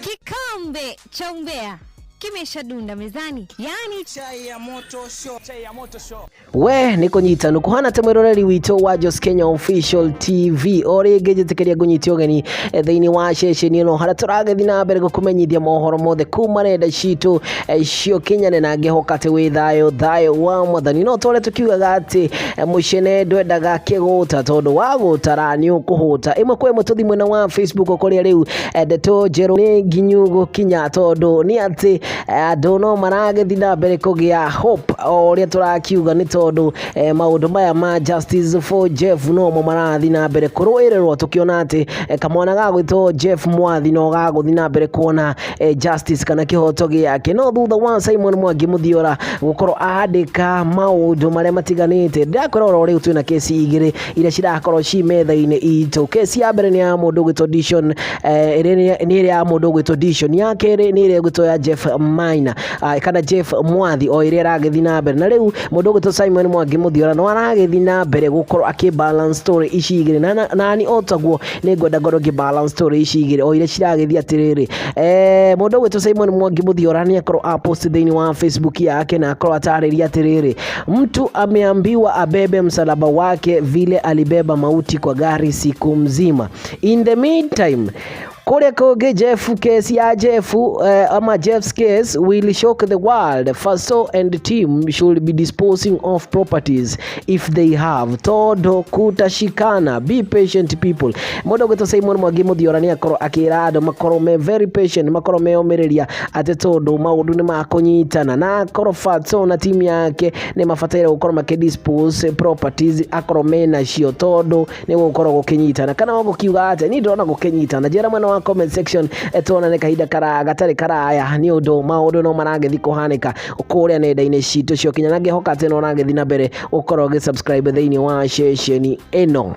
Kikombe cha umbea kimeshadunda mezani, yani chai ya moto show. We niko nyitanu kuhana temweroreri wito wa Jos Kenya Official TV orege gitekeria gunyitio geni theini wa shesheni no haraturage thina mbere gukumenyithia mohoro mothe kuma renda citu cio Kenya na ngehokate wi thayo wa mwathani no tole tukiugaga ati mucene ndwendaga kiguta tondu wa gutara ni ukuhuta imwe kwa imwe tuthi mwena wa Facebook kuria riu ndeto jeru ni nginyugo kinya tondu ni ati dono marage thina mbere kugia hope oria turakiuga ni tondu maundu maya ma Justice for Jeff no mo marathi na mbere kuruirerwo tukiona ati kamwana gagwito Jeff Mwangi no gaguthi na mbere kuona justice kana kihoto giake no thutha wa Simon Mwangi muthiora gukorwo andika maundu maria matiganite ndakorwo riu twina kesi igire ira cirakorwo ci metha-ini itu. Kesi ya mbere ni ya mundu gwito Dishon ni ira ya mundu gwito Dishon ya kere ni ira gwito ya Jeff Maina kana Jeff Mwangi o ira ragithi na mbere na riu mundu gwito Simon Mwangi muthiora no aragithi na mbere gukorwo balance story ici igire na ni otaguo ni ngwenda ngoro balance story ici igire o ira ciragithi atiriri mundu gwito Simon Mwangi muthiora ni akorwo post thini wa Facebook yake na akorwo atariria atiriri mtu ameambiwa abebe msalaba wake vile alibeba mauti kwa gari siku mzima. In the meantime kule koge Jeff case ya Jeff ama Jeff's case will shock the world. Fatxo and the team should be disposing of properties if they have. Todo kutashikana. Be patient people. Modo gweto Simon Mwangi muthiora ni akoro akira ando makoro me very patient makoro me omereria ate todo maundu ni makonyitana na akoro Fatxo na team yake ni mafataira gukoro make dispose properties akoro me na cio todo ni gukoro gukinyitana kana gukiuga ate ni ndona gukinyitana jera mwana comment section etona ne kahinda gatari karaya ni undu maundu no maragethi kuhanika ukuria nenda-ini citu cio Kenya na ngehoka ati no ragethi na mbere ukorwo ge subscribe theini wa shesheni eno.